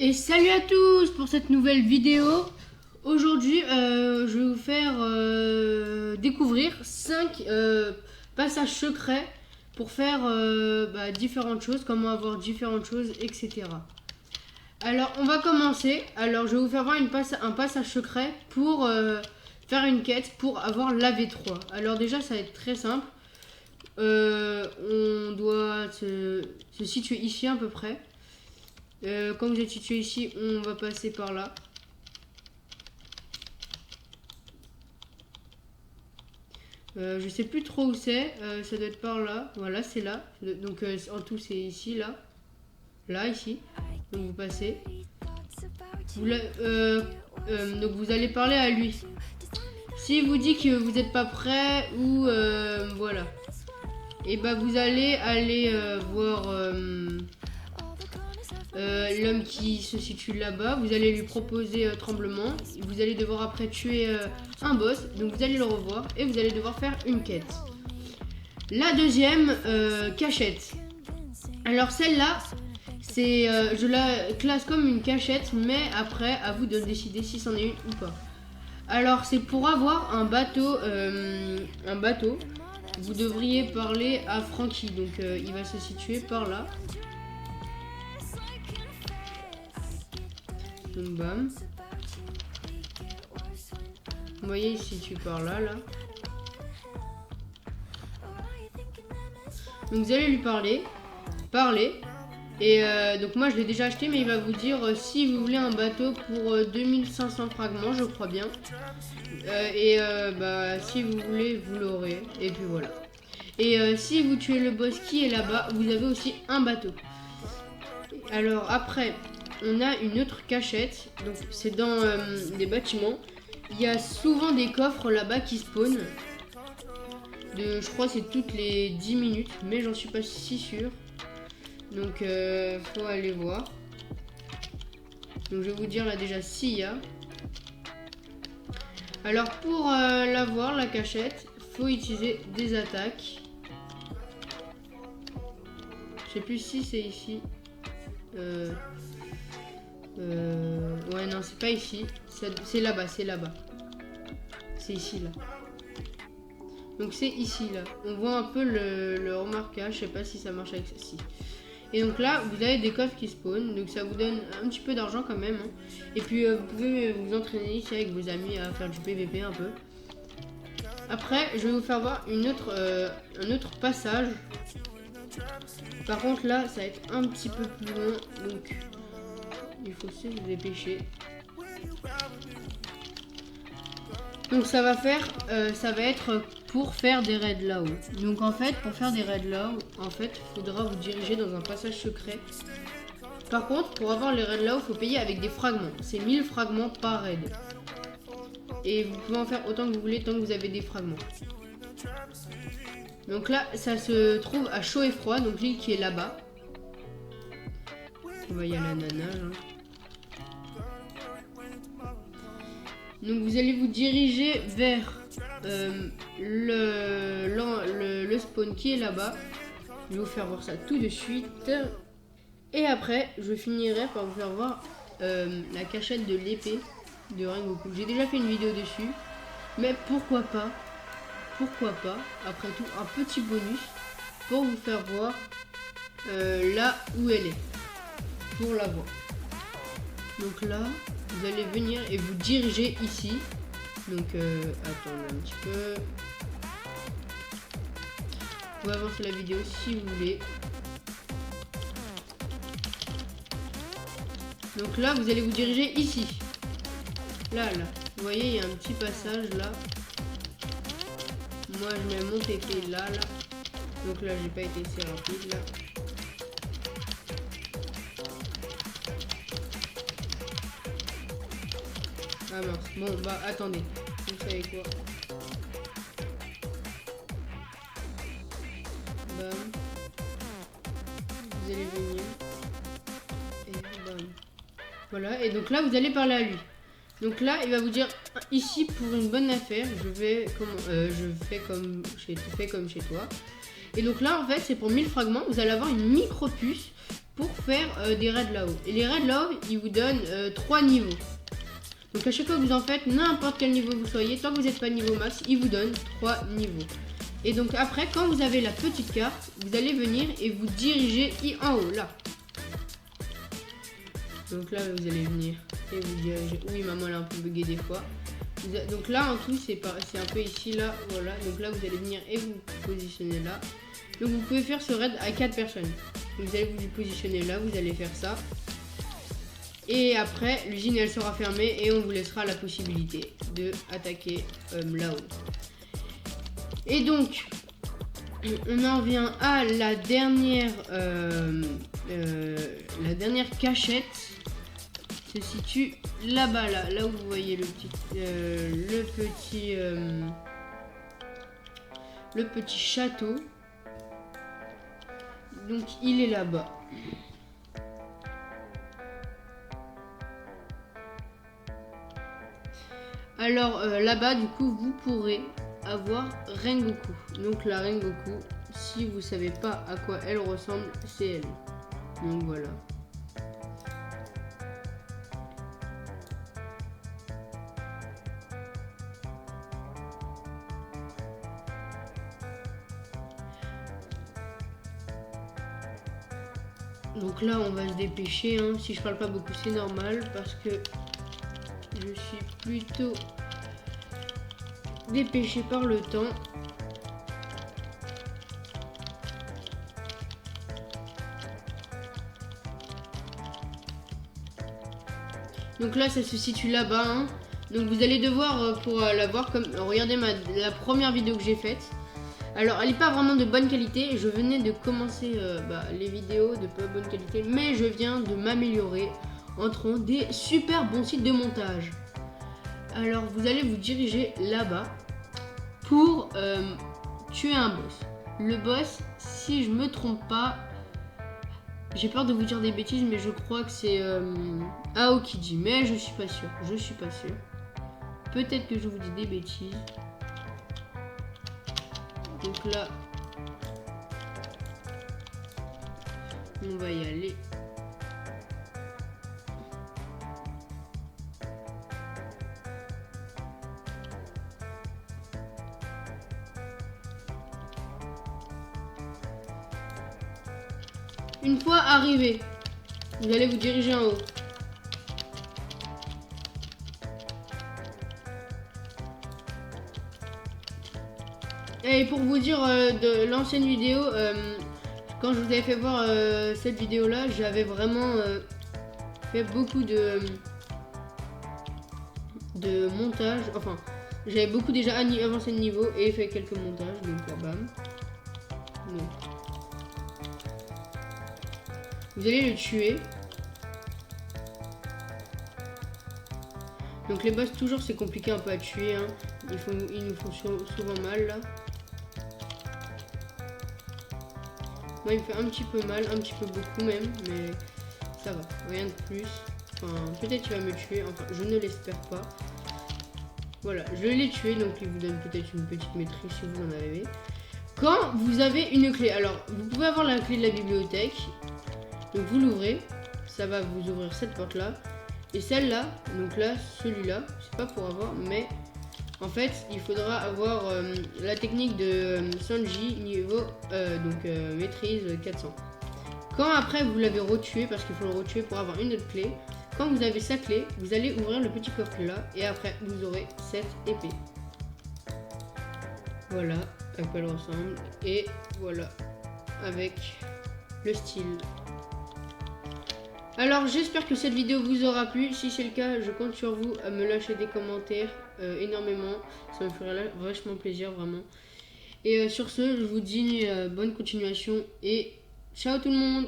Et salut à tous pour cette nouvelle vidéo. Aujourd'hui, je vais vous faire découvrir 5 passages secrets pour faire différentes choses, comment avoir différentes choses, etc. Alors, on va commencer. Alors, je vais vous faire voir un passage secret pour faire une quête pour avoir la V3. Alors déjà, ça va être très simple. On doit se situer ici à peu près. Quand vous êtes situé ici, on va passer par là. Je sais plus trop où c'est, ça doit être par là. Voilà, c'est là. Donc en tout, c'est ici, là. Là, ici. Donc vous passez. Donc vous allez parler à lui. S'il vous dit que vous n'êtes pas prêt ou voilà. Et bah vous allez voir l'homme qui se situe là-bas. Vous allez lui proposer tremblement. Vous allez devoir après tuer un boss. Donc vous allez le revoir et vous allez devoir faire une quête. La deuxième cachette. Alors celle-là, c'est je la classe comme une cachette, mais après à vous de décider si c'en est une ou pas. Alors c'est pour avoir un bateau. Vous devriez parler à Frankie. Donc il va se situer par là. Donc bam. Vous voyez, il se situe par là, là. Donc vous allez lui parler. Et donc moi je l'ai déjà acheté, mais il va vous dire si vous voulez un bateau pour 2500 fragments, je crois bien. Si vous voulez, vous l'aurez. Et puis voilà. Et si vous tuez le boss qui est là-bas, vous avez aussi un bateau. Alors après, on a une autre cachette. Donc c'est dans des bâtiments. Il y a souvent des coffres là-bas qui spawnent. Je crois que c'est toutes les 10 minutes, mais j'en suis pas si sûr. Donc faut aller voir. Donc je vais vous dire là déjà s'il y a. Alors pour l'avoir, la cachette, faut utiliser des attaques. Je sais plus si c'est ici. Ouais non, c'est pas ici. C'est là-bas, c'est là-bas. C'est ici là. Donc c'est ici là. On voit un peu le remarquage. Je sais pas si ça marche avec ceci. Et donc là, vous avez des coffres qui spawnent. Donc ça vous donne un petit peu d'argent quand même. Hein. Et puis vous pouvez vous entraîner ici avec vos amis à faire du PVP un peu. Après, je vais vous faire voir un autre passage. Par contre là, ça va être un petit peu plus loin. Donc il faut se dépêcher. Donc ça va être pour faire des raids là-haut. Donc en fait, pour faire des raids là-haut, il faudra vous diriger dans un passage secret. Par contre, pour avoir les raids là-haut, il faut payer avec des fragments. C'est 1000 fragments par raid. Et vous pouvez en faire autant que vous voulez tant que vous avez des fragments. Donc là, ça se trouve à chaud et froid, donc l'île qui est là-bas. On va y aller à la nage. Hein. Donc vous allez vous diriger vers le spawn qui est là-bas. Je vais vous faire voir ça tout de suite. Et après, je finirai par vous faire voir la cachette de l'épée de Rengoku. J'ai déjà fait une vidéo dessus. Mais pourquoi pas, après tout, un petit bonus pour vous faire voir là où elle est. Pour la voir. Donc là, vous allez venir et vous diriger ici. Donc attendez un petit peu. Vous pouvez avancer la vidéo si vous voulez. Donc là, vous allez vous diriger ici. Là. Vous voyez, il y a un petit passage là. Moi, je mets mon TP là. Donc là, j'ai pas été assez rapide là. Ah mince, bon bah attendez, vous savez quoi. Bam. Vous allez venir. Et bam. Voilà, et donc là vous allez parler à lui. Donc là il va vous dire ici pour une bonne affaire, je fais comme chez toi. Et donc là en fait c'est pour 1000 fragments, vous allez avoir une micro puce pour faire des raids là-haut. Et les raids là-haut, ils vous donnent 3 niveaux. Donc à chaque fois que vous en faites, n'importe quel niveau vous soyez, tant que vous n'êtes pas niveau max, ils vous donnent 3 niveaux. Et donc après, quand vous avez la petite carte, vous allez venir et vous diriger en haut, là. Donc là, vous allez venir et vous diriger. Oui, maman, elle a un peu bugué des fois. Donc là, en tout, c'est un peu ici, là, voilà. Donc là, vous allez venir et vous positionner là. Donc vous pouvez faire ce raid à 4 personnes. Donc, vous allez vous positionner là, vous allez faire ça. Et après, l'usine, elle sera fermée et on vous laissera la possibilité de attaquer là-haut. Et donc, on en vient à la dernière cachette. Se situe là-bas, là où vous voyez le petit château. Donc, il est là-bas. Alors là-bas, du coup, vous pourrez avoir Rengoku. Donc la Rengoku, si vous savez pas à quoi elle ressemble, c'est elle. Donc voilà. Donc là, on va se dépêcher. Hein. Si je parle pas beaucoup, c'est normal parce que je suis plutôt dépêché par le temps. Donc là, ça se situe là-bas. Hein. Donc vous allez devoir, pour la voir, comme regardez la première vidéo que j'ai faite. Alors, elle n'est pas vraiment de bonne qualité. Je venais de commencer les vidéos de pas bonne qualité, mais je viens de m'améliorer en trouvant des super bons sites de montage. Alors, vous allez vous diriger là-bas pour tuer un boss. Le boss, si je me trompe pas, j'ai peur de vous dire des bêtises, mais je crois que c'est Aokiji, mais je suis pas sûr. Je suis pas sûr. Peut-être que je vous dis des bêtises. Donc là, on va y aller. Une fois arrivé, vous allez vous diriger en haut. Et pour vous dire de l'ancienne vidéo, quand je vous avais fait voir cette vidéo là, j'avais vraiment fait beaucoup de montage. Enfin, j'avais beaucoup déjà avancé le niveau et fait quelques montages. Donc là, bam. Donc. Vous allez le tuer. Donc les boss, toujours c'est compliqué un peu à tuer. Hein. Ils nous font souvent mal là. Moi il me fait un petit peu mal, un petit peu beaucoup même, mais ça va, rien de plus. Enfin, peut-être qu'il va me tuer, enfin je ne l'espère pas. Voilà, je l'ai tué, donc il vous donne peut-être une petite maîtrise si vous en avez. Quand vous avez une clé, alors vous pouvez avoir la clé de la bibliothèque. Donc vous l'ouvrez, ça va vous ouvrir cette porte là. Et celle-là, donc là, celui-là, c'est pas pour avoir, mais en fait, il faudra avoir la technique de Sanji niveau maîtrise 400. Quand après vous l'avez retué, parce qu'il faut le retuer pour avoir une autre clé, quand vous avez sa clé, vous allez ouvrir le petit coffre là, et après vous aurez cette épée. Voilà à quoi elle ressemble, et voilà avec le style. Alors j'espère que cette vidéo vous aura plu. Si c'est le cas, je compte sur vous à me lâcher des commentaires énormément. Ça me ferait vachement plaisir vraiment. Et sur ce, je vous dis bonne continuation et ciao tout le monde.